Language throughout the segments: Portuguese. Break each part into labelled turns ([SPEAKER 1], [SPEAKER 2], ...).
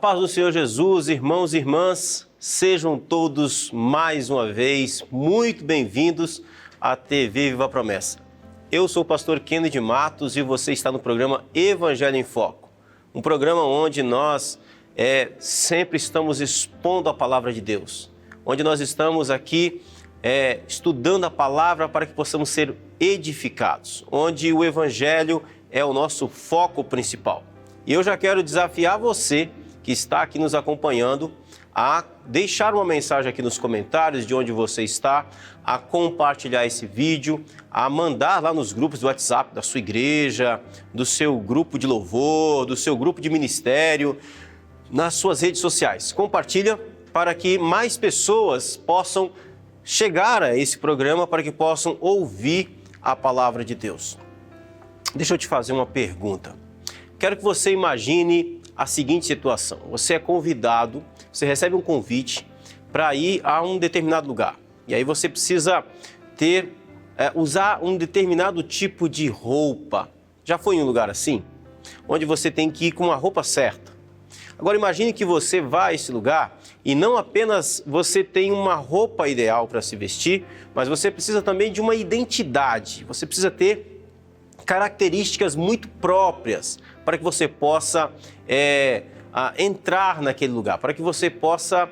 [SPEAKER 1] paz do Senhor Jesus, irmãos e irmãs, sejam todos mais uma vez muito bem-vindos à TV Viva a Promessa. Eu sou o pastor Kennedy Matos e você está no programa Evangelho em Foco, um programa onde nós sempre estamos expondo a palavra de Deus, onde nós estamos aqui estudando a palavra para que possamos ser edificados, onde o Evangelho é o nosso foco principal. E eu já quero desafiar você que está aqui nos acompanhando a deixar uma mensagem aqui nos comentários de onde você está, a compartilhar esse vídeo, a mandar lá nos grupos do WhatsApp da sua igreja, do seu grupo de louvor, do seu grupo de ministério, nas suas redes sociais. Compartilha para que mais pessoas possam chegar a esse programa, para que possam ouvir a palavra de Deus. Deixa eu te fazer uma pergunta. Quero que você imagine a seguinte situação. Você é convidado, você recebe um convite para ir a um determinado lugar. E aí você precisa usar um determinado tipo de roupa. Já foi em um lugar assim? Onde você tem que ir com a roupa certa. Agora imagine que você vai a esse lugar e não apenas você tem uma roupa ideal para se vestir, mas você precisa também de uma identidade. Você precisa ter características muito próprias para que você possa entrar naquele lugar, para que você possa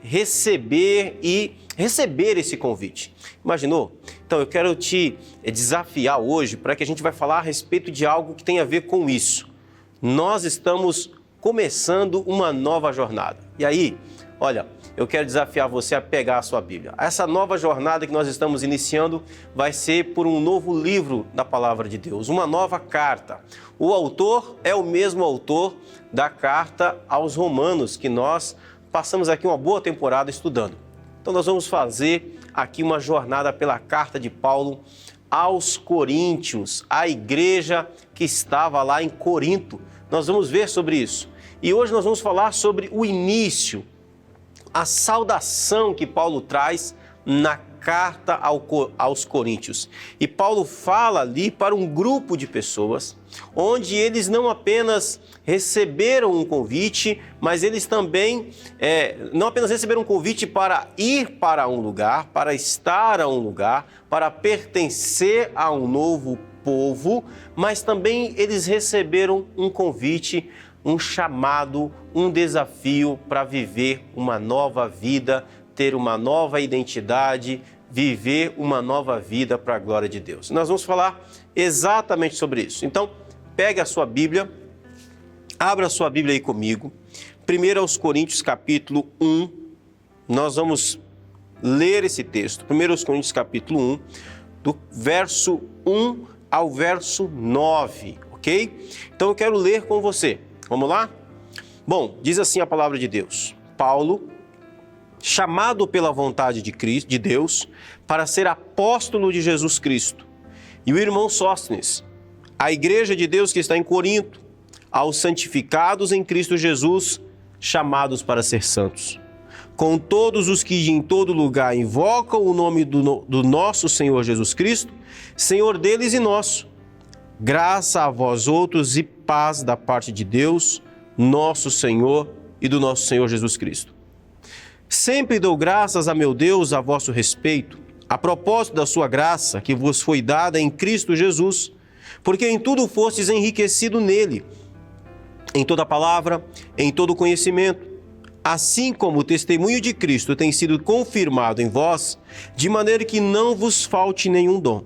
[SPEAKER 1] receber esse convite. Imaginou? Então eu quero te desafiar hoje para que a gente vai falar a respeito de algo que tem a ver com isso. Nós estamos começando uma nova jornada. E aí, olha, eu quero desafiar você a pegar a sua Bíblia. Essa nova jornada que nós estamos iniciando vai ser por um novo livro da Palavra de Deus, uma nova carta. O autor é o mesmo autor da carta aos Romanos, que nós passamos aqui uma boa temporada estudando. Então nós vamos fazer aqui uma jornada pela carta de Paulo aos Coríntios, a igreja que estava lá em Corinto. Nós vamos ver sobre isso. E hoje nós vamos falar sobre o início, a saudação que Paulo traz na carta aos Coríntios. E Paulo fala ali para um grupo de pessoas, onde eles não apenas receberam um convite, mas eles também não apenas receberam um convite para ir para um lugar, para estar a um lugar, para pertencer a um novo povo, mas também eles receberam um convite, um chamado, um desafio para viver uma nova vida, ter uma nova identidade, viver uma nova vida para a glória de Deus. Nós vamos falar exatamente sobre isso. Então, pegue a sua Bíblia, abra a sua Bíblia aí comigo. 1 aos Coríntios, capítulo 1, nós vamos ler esse texto. 1 aos Coríntios, capítulo 1, do verso 1 ao verso 9, ok? Então eu quero ler com você. Vamos lá? Bom, diz assim a palavra de Deus. Paulo, chamado pela vontade de Deus para ser apóstolo de Jesus Cristo, e o irmão Sóstenes, a igreja de Deus que está em Corinto, aos santificados em Cristo Jesus, chamados para ser santos, com todos os que em todo lugar invocam o nome do nosso Senhor Jesus Cristo, Senhor deles e nosso. Graça a vós outros e paz da parte de Deus, nosso Senhor e do nosso Senhor Jesus Cristo. Sempre dou graças a meu Deus a vosso respeito, a propósito da sua graça que vos foi dada em Cristo Jesus, porque em tudo fostes enriquecido nele, em toda palavra, em todo conhecimento, assim como o testemunho de Cristo tem sido confirmado em vós, de maneira que não vos falte nenhum dom,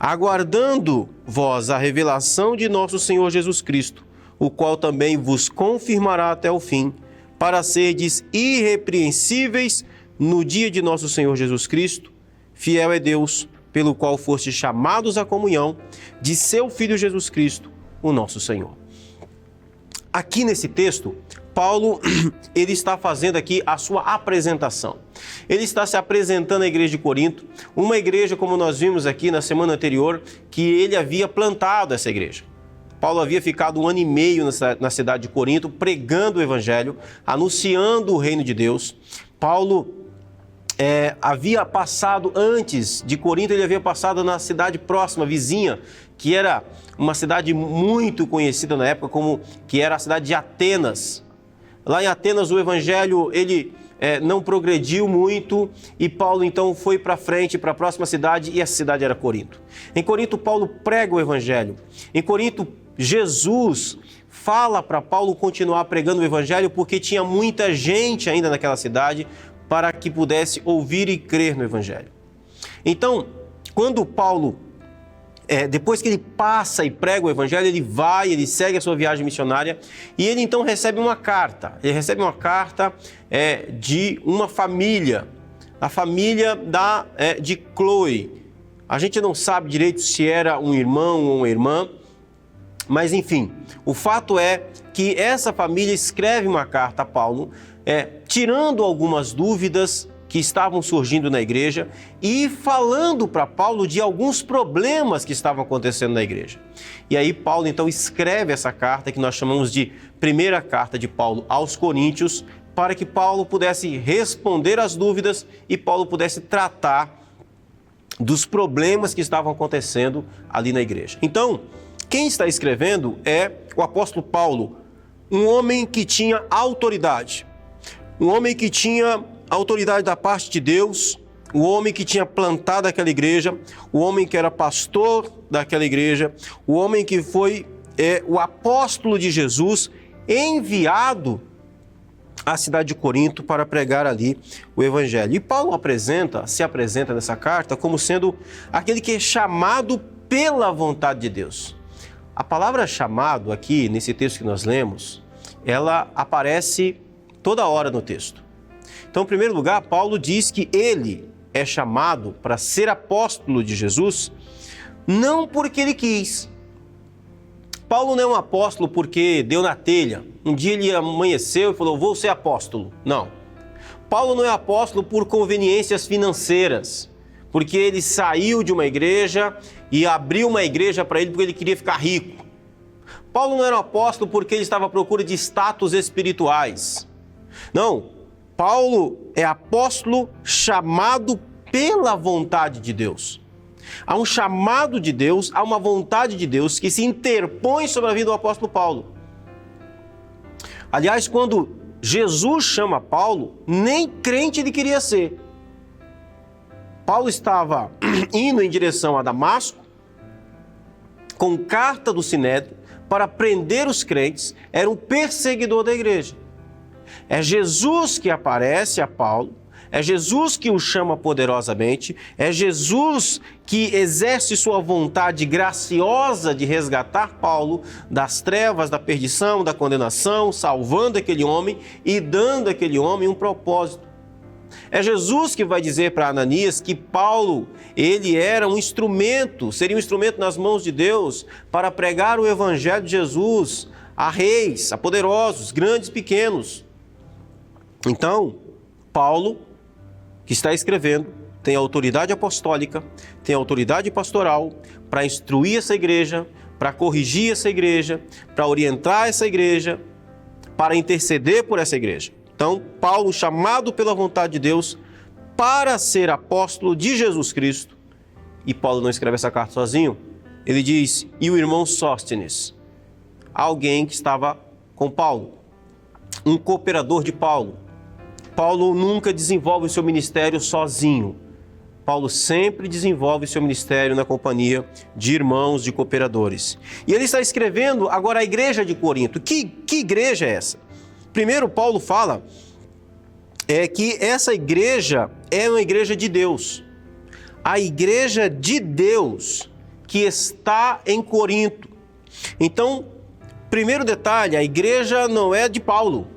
[SPEAKER 1] aguardando vós a revelação de nosso Senhor Jesus Cristo, o qual também vos confirmará até o fim, para serdes irrepreensíveis no dia de nosso Senhor Jesus Cristo. Fiel é Deus, pelo qual fostes chamados à comunhão de seu Filho Jesus Cristo, o nosso Senhor. Aqui nesse texto, Paulo, ele está fazendo aqui a sua apresentação. Ele está se apresentando à igreja de Corinto, uma igreja, como nós vimos aqui na semana anterior, que ele havia plantado essa igreja. Paulo havia ficado 1 ano e meio na cidade de Corinto, pregando o evangelho, anunciando o reino de Deus. Paulo havia passado antes de Corinto, ele havia passado na cidade próxima, vizinha, que era uma cidade muito conhecida na época, que era a cidade de Atenas. Lá em Atenas o evangelho ele não progrediu muito e Paulo então foi para frente, para a próxima cidade, e essa cidade era Corinto. Em Corinto Paulo prega o evangelho. Em Corinto Jesus fala para Paulo continuar pregando o evangelho porque tinha muita gente ainda naquela cidade para que pudesse ouvir e crer no evangelho. Então, quando Paulo, depois que ele passa e prega o evangelho, ele segue a sua viagem missionária e ele então recebe uma carta. Ele recebe uma carta de uma família, a família de Cloe. A gente não sabe direito se era um irmão ou uma irmã, mas enfim, o fato é que essa família escreve uma carta a Paulo, tirando algumas dúvidas que estavam surgindo na igreja e falando para Paulo de alguns problemas que estavam acontecendo na igreja. E aí Paulo então escreve essa carta que nós chamamos de primeira carta de Paulo aos Coríntios, para que Paulo pudesse responder às dúvidas e Paulo pudesse tratar dos problemas que estavam acontecendo ali na igreja. Então, quem está escrevendo é o apóstolo Paulo, um homem que tinha autoridade, um homem que tinha autoridade da parte de Deus, o homem que tinha plantado aquela igreja, o homem que era pastor daquela igreja, o homem que foi o apóstolo de Jesus, enviado à cidade de Corinto para pregar ali o evangelho. E Paulo se apresenta nessa carta como sendo aquele que é chamado pela vontade de Deus. A palavra chamado aqui, nesse texto que nós lemos, ela aparece toda hora no texto. Então, em primeiro lugar, Paulo diz que ele é chamado para ser apóstolo de Jesus, não porque ele quis. Paulo não é um apóstolo porque deu na telha. Um dia ele amanheceu e falou, vou ser apóstolo. Não. Paulo não é apóstolo por conveniências financeiras, porque ele saiu de uma igreja e abriu uma igreja para ele porque ele queria ficar rico. Paulo não era um apóstolo porque ele estava à procura de status espirituais. Não. Paulo é apóstolo chamado pela vontade de Deus. Há um chamado de Deus, há uma vontade de Deus que se interpõe sobre a vida do apóstolo Paulo. Aliás, quando Jesus chama Paulo, nem crente ele queria ser. Paulo estava indo em direção a Damasco, com carta do Sinédrio, para prender os crentes, era um perseguidor da igreja. É Jesus que aparece a Paulo, é Jesus que o chama poderosamente, é Jesus que exerce sua vontade graciosa de resgatar Paulo das trevas, da perdição, da condenação, salvando aquele homem e dando àquele homem um propósito. É Jesus que vai dizer para Ananias que Paulo, ele era um instrumento, seria um instrumento nas mãos de Deus para pregar o evangelho de Jesus a reis, a poderosos, grandes, pequenos. Então, Paulo, que está escrevendo, tem autoridade apostólica, tem autoridade pastoral para instruir essa igreja, para corrigir essa igreja, para orientar essa igreja, para interceder por essa igreja. Então, Paulo, chamado pela vontade de Deus para ser apóstolo de Jesus Cristo, e Paulo não escreve essa carta sozinho, ele diz, e o irmão Sóstenes, alguém que estava com Paulo, um cooperador de Paulo. Paulo nunca desenvolve o seu ministério sozinho. Paulo sempre desenvolve o seu ministério na companhia de irmãos, de cooperadores. E ele está escrevendo agora a igreja de Corinto. Que igreja é essa? Primeiro, Paulo fala que essa igreja é uma igreja de Deus. A igreja de Deus que está em Corinto. Então, primeiro detalhe, a igreja não é de Paulo.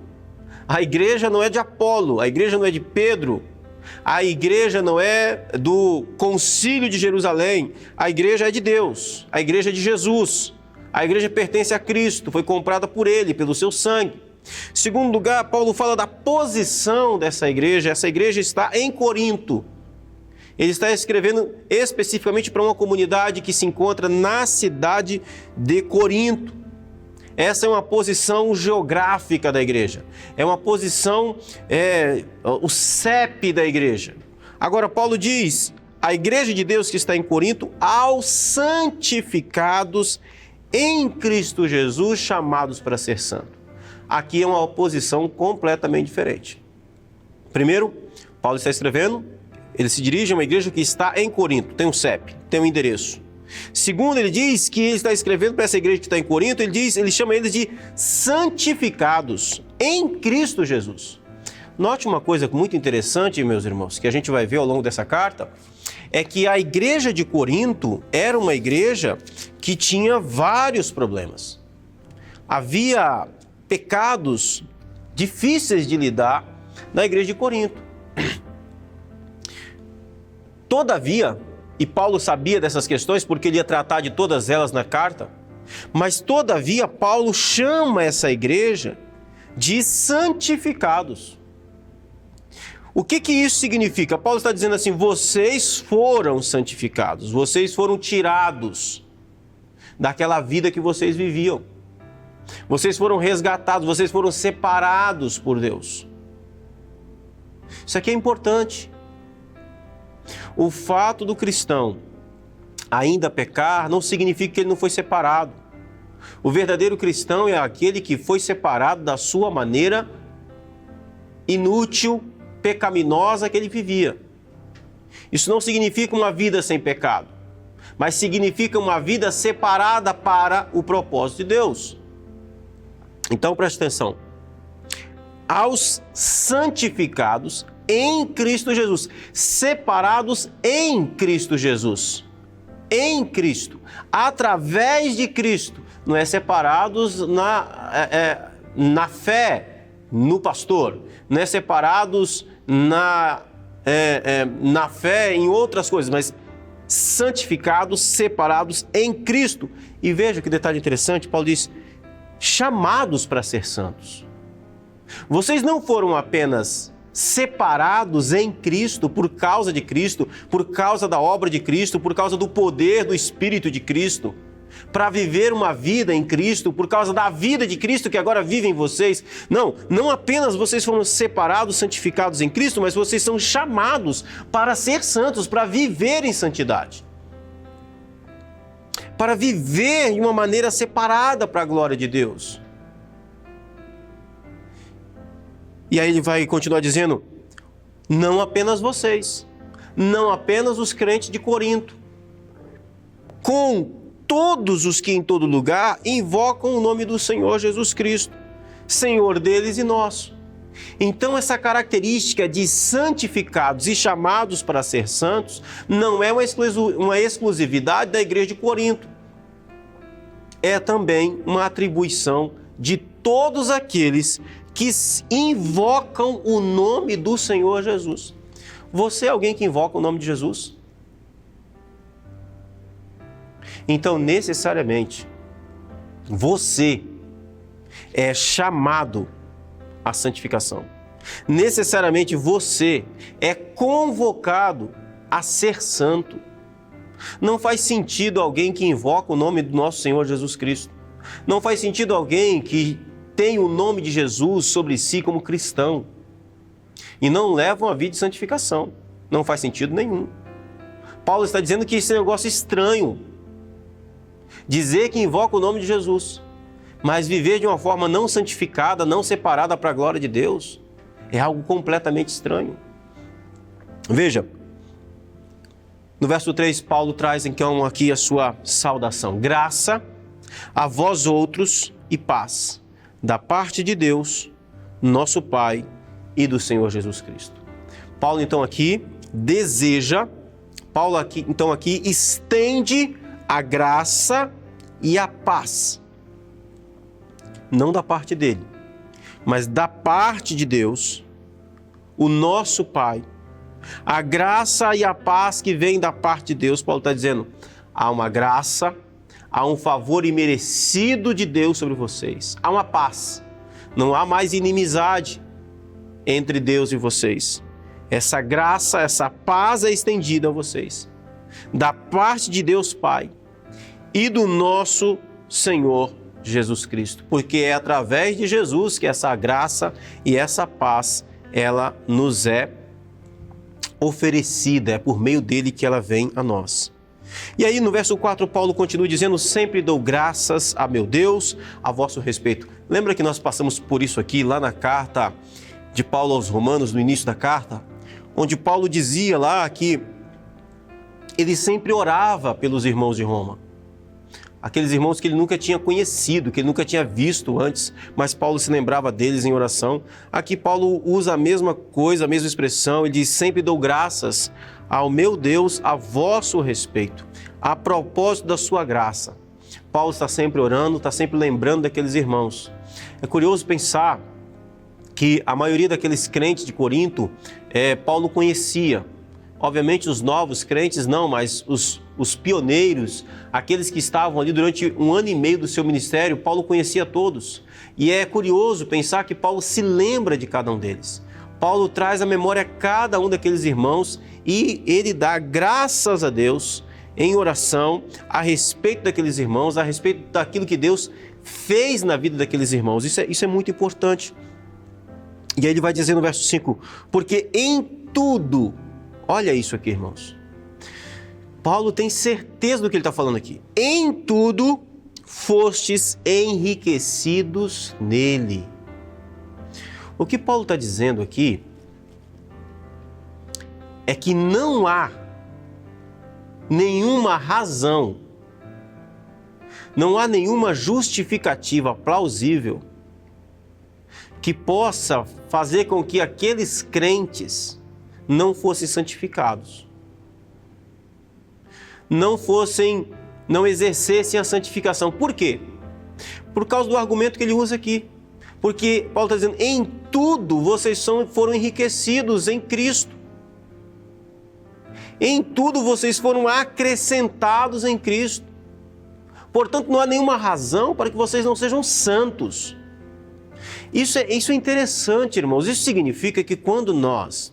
[SPEAKER 1] A igreja não é de Apolo, a igreja não é de Pedro, a igreja não é do Concílio de Jerusalém, a igreja é de Deus, a igreja é de Jesus, a igreja pertence a Cristo, foi comprada por Ele, pelo seu sangue. Segundo lugar, Paulo fala da posição dessa igreja, essa igreja está em Corinto. Ele está escrevendo especificamente para uma comunidade que se encontra na cidade de Corinto. Essa é uma posição geográfica da igreja, é uma posição, o CEP da igreja. Agora, Paulo diz, a igreja de Deus que está em Corinto, aos santificados em Cristo Jesus, chamados para ser santo. aqui é uma posição completamente diferente. Primeiro, Paulo está escrevendo, ele se dirige a uma igreja que está em Corinto, tem um CEP, tem um endereço. Segundo, ele diz que ele está escrevendo para essa igreja que está em Corinto, ele chama eles de santificados em Cristo Jesus. Note uma coisa muito interessante, meus irmãos, que a gente vai ver ao longo dessa carta, é que a igreja de Corinto era uma igreja que tinha vários problemas. Havia pecados difíceis de lidar na igreja de Corinto. Todavia, e Paulo sabia dessas questões porque ele ia tratar de todas elas na carta, mas todavia Paulo chama essa igreja de santificados. O que isso significa? Paulo está dizendo assim, vocês foram santificados, vocês foram tirados daquela vida que vocês viviam. Vocês foram resgatados, vocês foram separados por Deus. Isso aqui é importante. O fato do cristão ainda pecar não significa que ele não foi separado. O verdadeiro cristão é aquele que foi separado da sua maneira inútil, pecaminosa que ele vivia. Isso não significa uma vida sem pecado, mas significa uma vida separada para o propósito de Deus. Então preste atenção. Aos santificados em Cristo Jesus, separados em Cristo Jesus, em Cristo, através de Cristo, não é separados na fé no pastor, não é separados na fé em outras coisas, mas santificados, separados em Cristo. E veja que detalhe interessante, Paulo diz, chamados para ser santos. Vocês não foram apenas separados em Cristo, por causa de Cristo, por causa da obra de Cristo, por causa do poder do Espírito de Cristo, para viver uma vida em Cristo, por causa da vida de Cristo que agora vive em vocês. Não apenas vocês foram separados, santificados em Cristo, mas vocês são chamados para ser santos, para viver em santidade. Para viver de uma maneira separada para a glória de Deus. E aí ele vai continuar dizendo, não apenas vocês, não apenas os crentes de Corinto, com todos os que em todo lugar invocam o nome do Senhor Jesus Cristo, Senhor deles e nosso. Então essa característica de santificados e chamados para ser santos não é uma exclusividade da igreja de Corinto. É também uma atribuição de todos aqueles que invocam o nome do Senhor Jesus. Você é alguém que invoca o nome de Jesus? Então, necessariamente, você é chamado à santificação. Necessariamente, você é convocado a ser santo. Não faz sentido alguém que invoca o nome do nosso Senhor Jesus Cristo. Não faz sentido alguém que tem o nome de Jesus sobre si como cristão e não leva uma vida de santificação. Não faz sentido nenhum. Paulo está dizendo que esse negócio é estranho. Dizer que invoca o nome de Jesus, mas viver de uma forma não santificada, não separada para a glória de Deus, é algo completamente estranho. Veja, no verso 3, Paulo traz então aqui a sua saudação. Graça a vós outros e paz, da parte de Deus, nosso Pai e do Senhor Jesus Cristo. Paulo então aqui estende a graça e a paz, não da parte dele, mas da parte de Deus, o nosso Pai. A graça e a paz que vem da parte de Deus, Paulo está dizendo, há uma graça, há um favor imerecido de Deus sobre vocês, há uma paz, não há mais inimizade entre Deus e vocês. Essa graça, essa paz é estendida a vocês, da parte de Deus Pai e do nosso Senhor Jesus Cristo, porque é através de Jesus que essa graça e essa paz, ela nos é oferecida, é por meio dele que ela vem a nós. E aí no verso 4, Paulo continua dizendo: sempre dou graças a meu Deus a vosso respeito. Lembra que nós passamos por isso aqui lá na carta de Paulo aos Romanos, no início da carta, onde Paulo dizia lá que ele sempre orava pelos irmãos de Roma. Aqueles irmãos que ele nunca tinha conhecido, que ele nunca tinha visto antes, mas Paulo se lembrava deles em oração. Aqui Paulo usa a mesma coisa, a mesma expressão, ele diz: sempre dou graças ao meu Deus a vosso respeito, a propósito da sua graça. Paulo está sempre orando, está sempre lembrando daqueles irmãos. É curioso pensar que a maioria daqueles crentes de Corinto, Paulo conhecia. Obviamente os novos crentes não, mas os pioneiros, aqueles que estavam ali durante 1 ano e meio do seu ministério, Paulo conhecia todos. E é curioso pensar que Paulo se lembra de cada um deles. Paulo traz à memória cada um daqueles irmãos e ele dá graças a Deus em oração a respeito daqueles irmãos, a respeito daquilo que Deus fez na vida daqueles irmãos. Isso é muito importante. E aí ele vai dizer no verso 5, porque em tudo, olha isso aqui, irmãos, Paulo tem certeza do que ele está falando aqui. Em tudo fostes enriquecidos nele. O que Paulo está dizendo aqui é que não há nenhuma razão, não há nenhuma justificativa plausível que possa fazer com que aqueles crentes não fossem santificados, não exercessem a santificação. Por quê? Por causa do argumento que ele usa aqui. Porque Paulo está dizendo: em tudo vocês foram enriquecidos em Cristo. Em tudo vocês foram acrescentados em Cristo. Portanto, não há nenhuma razão para que vocês não sejam santos. Isso é interessante, irmãos. Isso significa que quando nós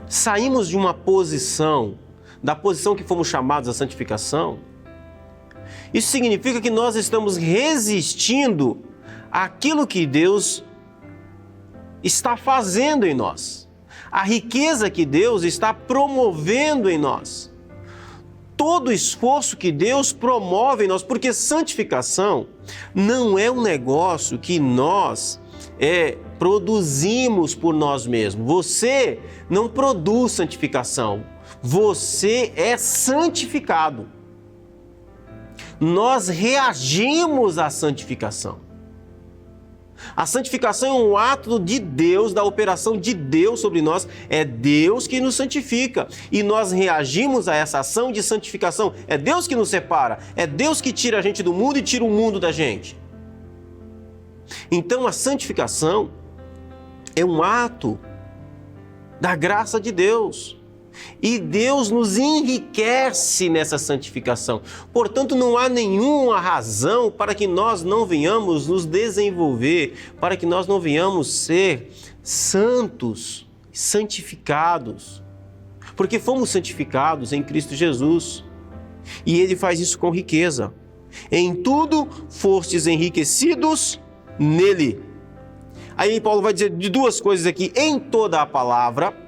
[SPEAKER 1] saímos de uma posição, da posição que fomos chamados à santificação, isso significa que nós estamos resistindo àquilo que Deus está fazendo em nós, a riqueza que Deus está promovendo em nós, todo o esforço que Deus promove em nós, porque santificação não é um negócio que nós produzimos por nós mesmos. Você não produz santificação, você é santificado. Nós reagimos à santificação. A santificação é um ato de Deus, da operação de Deus sobre nós. É Deus que nos santifica e nós reagimos a essa ação de santificação. É Deus que nos separa, é Deus que tira a gente do mundo e tira o mundo da gente. Então a santificação é um ato da graça de Deus. E Deus nos enriquece nessa santificação. Portanto, não há nenhuma razão para que nós não venhamos nos desenvolver, para que nós não venhamos ser santos, santificados. Porque fomos santificados em Cristo Jesus. E Ele faz isso com riqueza. Em tudo fostes enriquecidos nele. Aí Paulo vai dizer de duas coisas aqui. Em toda a palavra,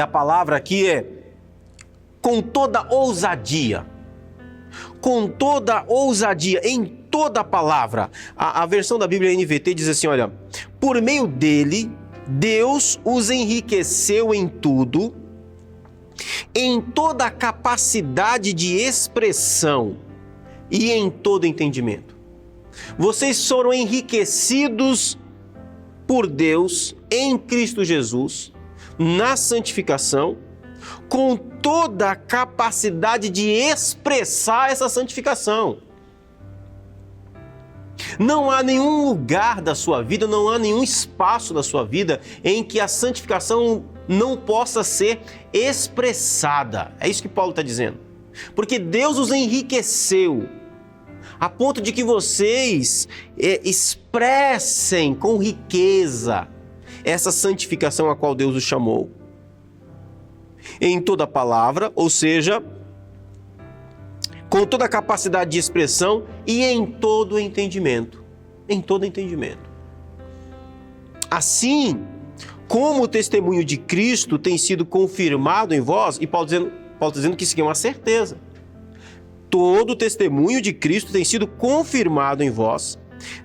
[SPEAKER 1] a palavra aqui com toda ousadia. Com toda ousadia, em toda a palavra. A versão da Bíblia NVT diz assim, olha, por meio dele, Deus os enriqueceu em tudo, em toda a capacidade de expressão e em todo entendimento. Vocês foram enriquecidos por Deus em Cristo Jesus, na santificação, com toda a capacidade de expressar essa santificação. Não há nenhum lugar da sua vida, não há nenhum espaço da sua vida em que a santificação não possa ser expressada. É isso que Paulo está dizendo. Porque Deus os enriqueceu a ponto de que vocês expressem com riqueza essa santificação a qual Deus os chamou. Em toda a palavra, ou seja, com toda a capacidade de expressão e em todo o entendimento. Em todo o entendimento. Assim, como o testemunho de Cristo tem sido confirmado em vós, e Paulo dizendo que isso aqui é uma certeza. Todo o testemunho de Cristo tem sido confirmado em vós,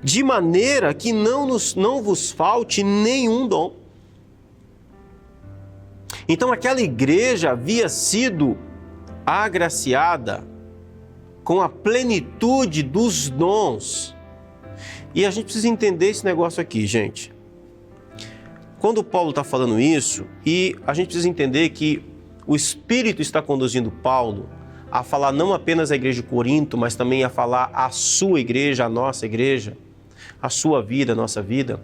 [SPEAKER 1] de maneira que não vos falte nenhum dom. Então aquela igreja havia sido agraciada com a plenitude dos dons. E a gente precisa entender esse negócio aqui, gente. Quando Paulo está falando isso, e a gente precisa entender que o Espírito está conduzindo Paulo a falar não apenas à igreja de Corinto, mas também a falar à sua igreja, à nossa igreja, à sua vida, à nossa vida.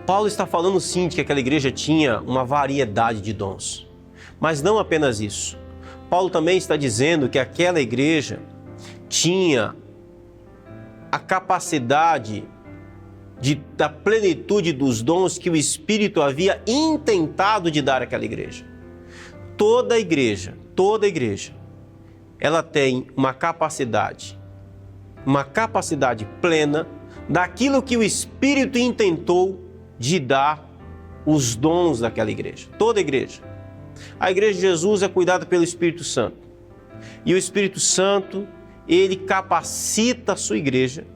[SPEAKER 1] Paulo está falando sim de que aquela igreja tinha uma variedade de dons, mas não apenas isso. Paulo também está dizendo que aquela igreja tinha a capacidade da plenitude dos dons que o Espírito havia intentado de dar àquela igreja. Toda igreja, ela tem uma capacidade plena daquilo que o Espírito intentou de dar os dons daquela igreja. Toda igreja. A igreja de Jesus é cuidada pelo Espírito Santo. E o Espírito Santo, ele capacita a sua igreja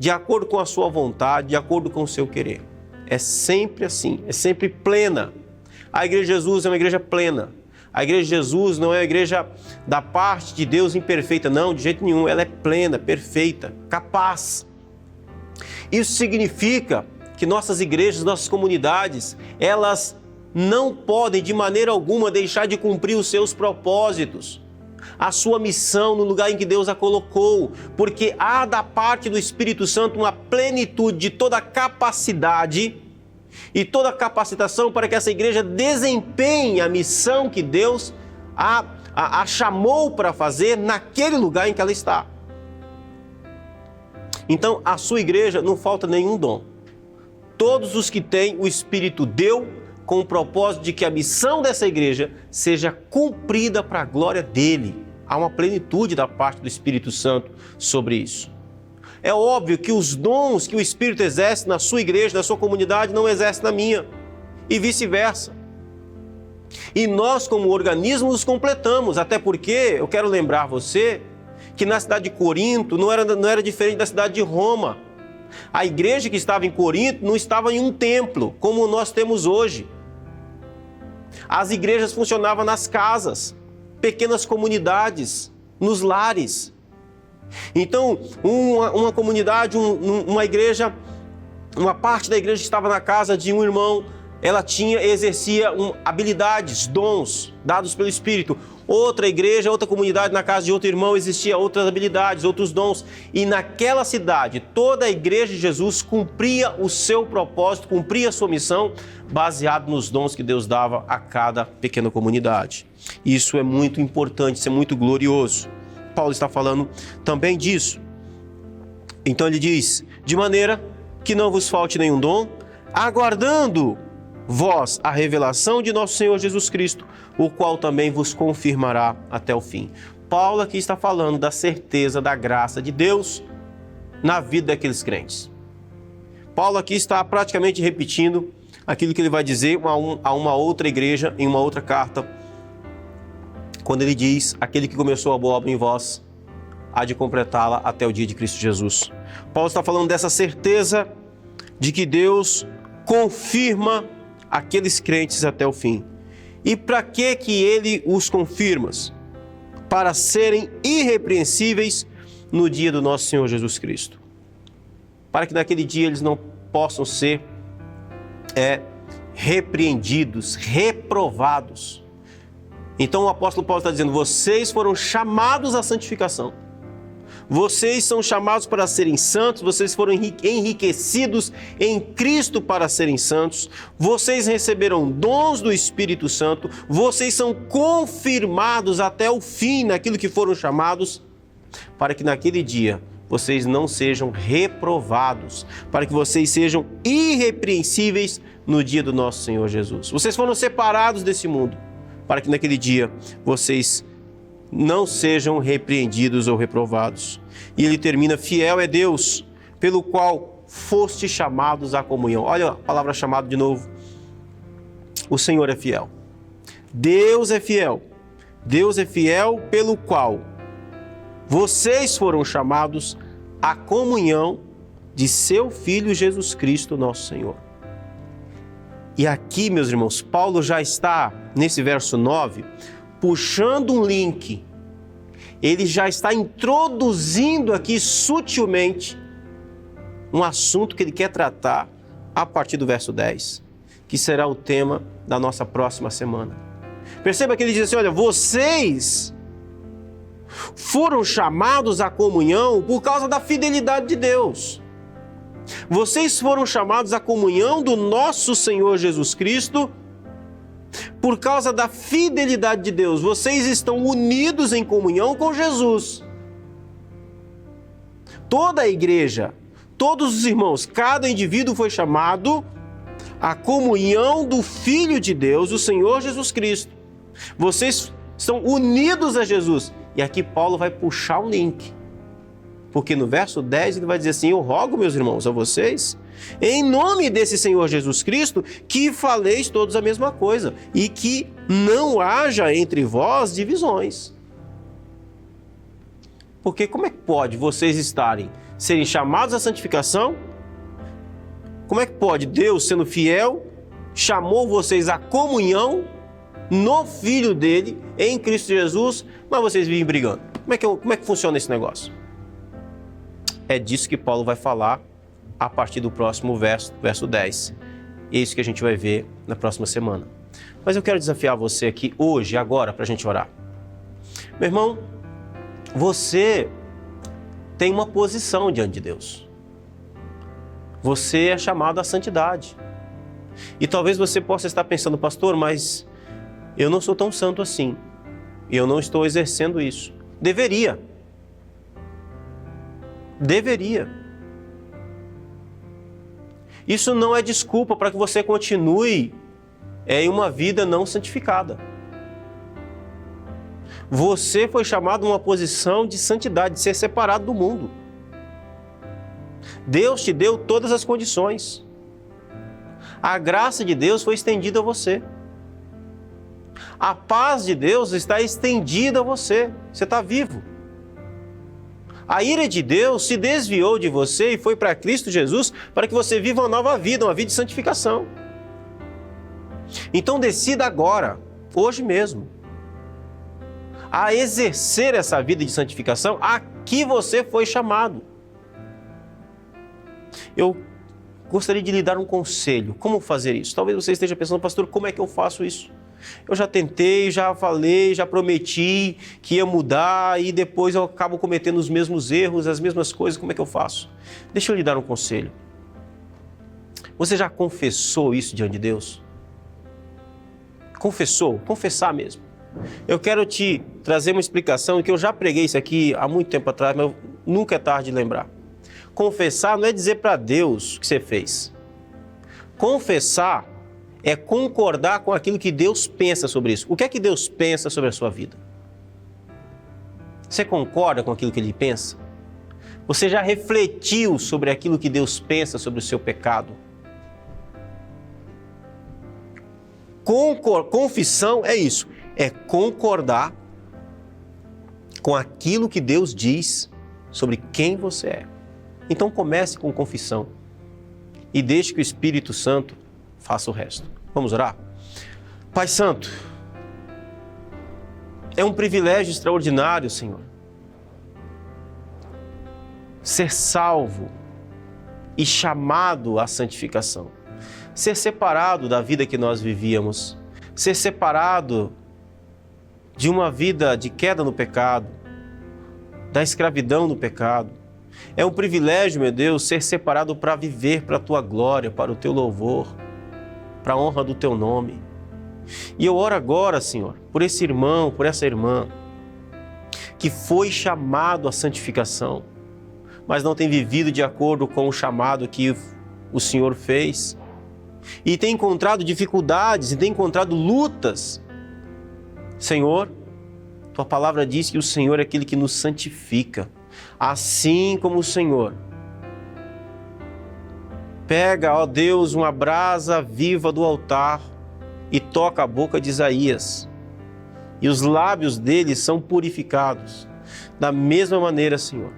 [SPEAKER 1] de acordo com a sua vontade, de acordo com o seu querer. É sempre assim, é sempre plena. A igreja de Jesus é uma igreja plena. A igreja de Jesus não é uma igreja da parte de Deus imperfeita, não, de jeito nenhum. Ela é plena, perfeita, capaz. Isso significa que nossas igrejas, nossas comunidades, elas não podem de maneira alguma deixar de cumprir os seus propósitos, a sua missão no lugar em que Deus a colocou, porque há da parte do Espírito Santo uma plenitude de toda a capacidade e toda a capacitação para que essa igreja desempenhe a missão que Deus a chamou para fazer naquele lugar em que ela está. Então, a sua igreja não falta nenhum dom. Todos os que têm, o Espírito deu com o propósito de que a missão dessa igreja seja cumprida para a glória dele. Há uma plenitude da parte do Espírito Santo sobre isso. É óbvio que os dons que o Espírito exerce na sua igreja, na sua comunidade, não exerce na minha, e vice-versa. E nós, como organismo, os completamos, até porque, eu quero lembrar você, que na cidade de Corinto não era diferente da cidade de Roma. A igreja que estava em Corinto não estava em um templo, como nós temos hoje. As igrejas funcionavam nas casas, pequenas comunidades, nos lares. Então, uma comunidade, uma igreja, uma parte da igreja estava na casa de um irmão, ela exercia habilidades, dons dados pelo Espírito. Outra igreja, outra comunidade na casa de outro irmão, existia outras habilidades, outros dons. E naquela cidade, toda a igreja de Jesus cumpria o seu propósito, cumpria a sua missão, baseado nos dons que Deus dava a cada pequena comunidade. Isso é muito importante, isso é muito glorioso. Paulo está falando também disso. Então ele diz, de maneira que não vos falte nenhum dom, aguardando vós a revelação de nosso Senhor Jesus Cristo, o qual também vos confirmará até o fim. Paulo aqui está falando da certeza da graça de Deus na vida daqueles crentes. Paulo aqui está praticamente repetindo aquilo que ele vai dizer a uma outra igreja, em uma outra carta, quando ele diz, aquele que começou a boa obra em vós, há de completá-la até o dia de Cristo Jesus. Paulo está falando dessa certeza de que Deus confirma aqueles crentes até o fim. E para que ele os confirma? Para serem irrepreensíveis no dia do nosso Senhor Jesus Cristo. Para que naquele dia eles não possam ser repreendidos, reprovados. Então o apóstolo Paulo está dizendo, vocês foram chamados à santificação. Vocês são chamados para serem santos, vocês foram enriquecidos em Cristo para serem santos, vocês receberam dons do Espírito Santo, vocês são confirmados até o fim naquilo que foram chamados, para que naquele dia vocês não sejam reprovados, para que vocês sejam irrepreensíveis no dia do nosso Senhor Jesus. Vocês foram separados desse mundo, para que naquele dia vocês não sejam repreendidos ou reprovados. E ele termina, fiel é Deus, pelo qual fostes chamados à comunhão. Olha a palavra chamado de novo. O Senhor é fiel. Deus é fiel. Deus é fiel pelo qual vocês foram chamados à comunhão de seu Filho Jesus Cristo, nosso Senhor. E aqui, meus irmãos, Paulo já está, nesse verso 9, puxando um link. Ele já está introduzindo aqui sutilmente um assunto que ele quer tratar a partir do verso 10, que será o tema da nossa próxima semana. Perceba que ele diz assim, olha, vocês foram chamados à comunhão por causa da fidelidade de Deus. Vocês foram chamados à comunhão do nosso Senhor Jesus Cristo por causa da fidelidade de Deus. Vocês estão unidos em comunhão com Jesus. Toda a igreja, todos os irmãos, cada indivíduo foi chamado à comunhão do Filho de Deus, o Senhor Jesus Cristo. Vocês estão unidos a Jesus. E aqui Paulo vai puxar um link. Porque no verso 10 ele vai dizer assim, eu rogo, meus irmãos, a vocês, em nome desse Senhor Jesus Cristo, que faleis todos a mesma coisa e que não haja entre vós divisões. Porque como é que pode vocês serem chamados à santificação? Como é que pode Deus, sendo fiel, chamou vocês à comunhão no Filho dele, em Cristo Jesus, mas vocês vivem brigando? Como é que funciona esse negócio? É disso que Paulo vai falar a partir do próximo verso 10. É isso que a gente vai ver na próxima semana. Mas eu quero desafiar você aqui hoje, agora, para a gente orar. Meu irmão, você tem uma posição diante de Deus. Você é chamado à santidade. E talvez você possa estar pensando, pastor, mas eu não sou tão santo assim. E eu não estou exercendo isso. Deveria. Isso não é desculpa para que você continue em uma vida não santificada. Você foi chamado a uma posição de santidade, de ser separado do mundo. Deus te deu todas as condições. A graça de Deus foi estendida a você. A paz de Deus está estendida a você. Você está vivo. A ira de Deus se desviou de você e foi para Cristo Jesus para que você viva uma nova vida, uma vida de santificação. Então decida agora, hoje mesmo, a exercer essa vida de santificação a que você foi chamado. Eu gostaria de lhe dar um conselho. Como fazer isso? Talvez você esteja pensando, pastor, como é que eu faço isso? Eu já tentei, já falei, já prometi que ia mudar e depois eu acabo cometendo os mesmos erros, as mesmas coisas, como é que eu faço? Deixa eu lhe dar um conselho. Você já confessou isso diante de Deus? Confessou? Confessar mesmo. Eu quero te trazer uma explicação que eu já preguei isso aqui há muito tempo atrás, mas nunca é tarde de lembrar. Confessar não é dizer para Deus o que você fez. Confessar é concordar com aquilo que Deus pensa sobre isso. O que é que Deus pensa sobre a sua vida? Você concorda com aquilo que Ele pensa? Você já refletiu sobre aquilo que Deus pensa sobre o seu pecado? Confissão é isso, é concordar com aquilo que Deus diz sobre quem você é. Então comece com confissão e deixe que o Espírito Santo faça o resto. Vamos orar? Pai Santo, é um privilégio extraordinário, Senhor, ser salvo e chamado à santificação, ser separado da vida que nós vivíamos, ser separado de uma vida de queda no pecado, da escravidão no pecado. É um privilégio, meu Deus, ser separado para viver para a Tua glória, para o Teu louvor, para a honra do Teu nome. E eu oro agora, Senhor, por esse irmão, por essa irmã, que foi chamado à santificação, mas não tem vivido de acordo com o chamado que o Senhor fez, e tem encontrado dificuldades, e tem encontrado lutas. Senhor, Tua palavra diz que o Senhor é aquele que nos santifica, assim como o Senhor Pega, ó Deus, uma brasa viva do altar e toca a boca de Isaías. E os lábios dele são purificados. Da mesma maneira, Senhor,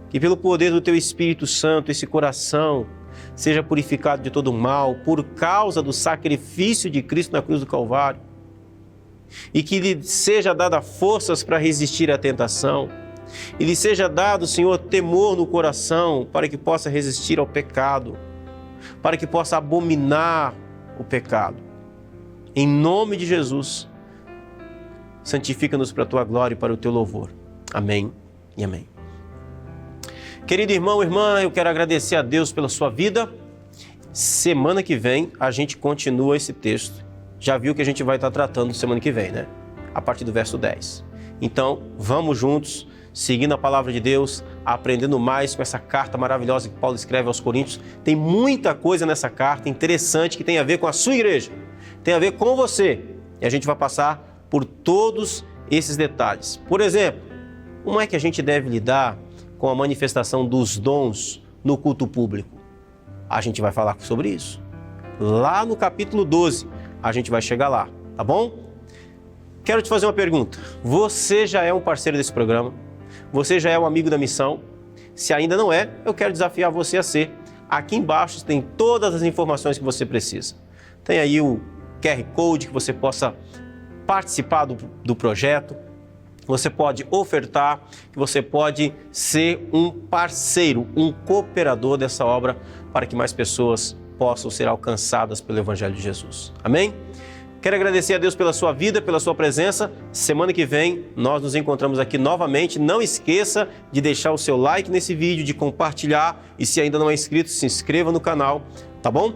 [SPEAKER 1] que pelo poder do Teu Espírito Santo, esse coração seja purificado de todo mal, por causa do sacrifício de Cristo na cruz do Calvário. E que lhe seja dada forças para resistir à tentação. E lhe seja dado, Senhor, temor no coração para que possa resistir ao pecado, para que possa abominar o pecado. Em nome de Jesus, santifica-nos para a Tua glória e para o Teu louvor. Amém e amém. Querido irmão, irmã, eu quero agradecer a Deus pela sua vida. Semana que vem a gente continua esse texto. Já viu que a gente vai estar tratando semana que vem, né? A partir do verso 10. Então, vamos juntos, seguindo a palavra de Deus, aprendendo mais com essa carta maravilhosa que Paulo escreve aos Coríntios. Tem muita coisa nessa carta interessante que tem a ver com a sua igreja, tem a ver com você. E a gente vai passar por todos esses detalhes. Por exemplo, como é que a gente deve lidar com a manifestação dos dons no culto público? A gente vai falar sobre isso. Lá no capítulo 12, a gente vai chegar lá, tá bom? Quero te fazer uma pergunta. Você já é um parceiro desse programa? Você já é um amigo da missão? Se ainda não é, eu quero desafiar você a ser. Aqui embaixo tem todas as informações que você precisa. Tem aí o QR Code que você possa participar do projeto. Você pode ofertar, você pode ser um parceiro, um cooperador dessa obra para que mais pessoas possam ser alcançadas pelo Evangelho de Jesus. Amém? Quero agradecer a Deus pela sua vida, pela sua presença. Semana que vem nós nos encontramos aqui novamente. Não esqueça de deixar o seu like nesse vídeo, de compartilhar e se ainda não é inscrito, se inscreva no canal, tá bom?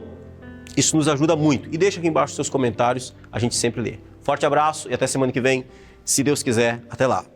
[SPEAKER 1] Isso nos ajuda muito. E deixa aqui embaixo seus comentários, a gente sempre lê. Forte abraço e até semana que vem. Se Deus quiser, até lá.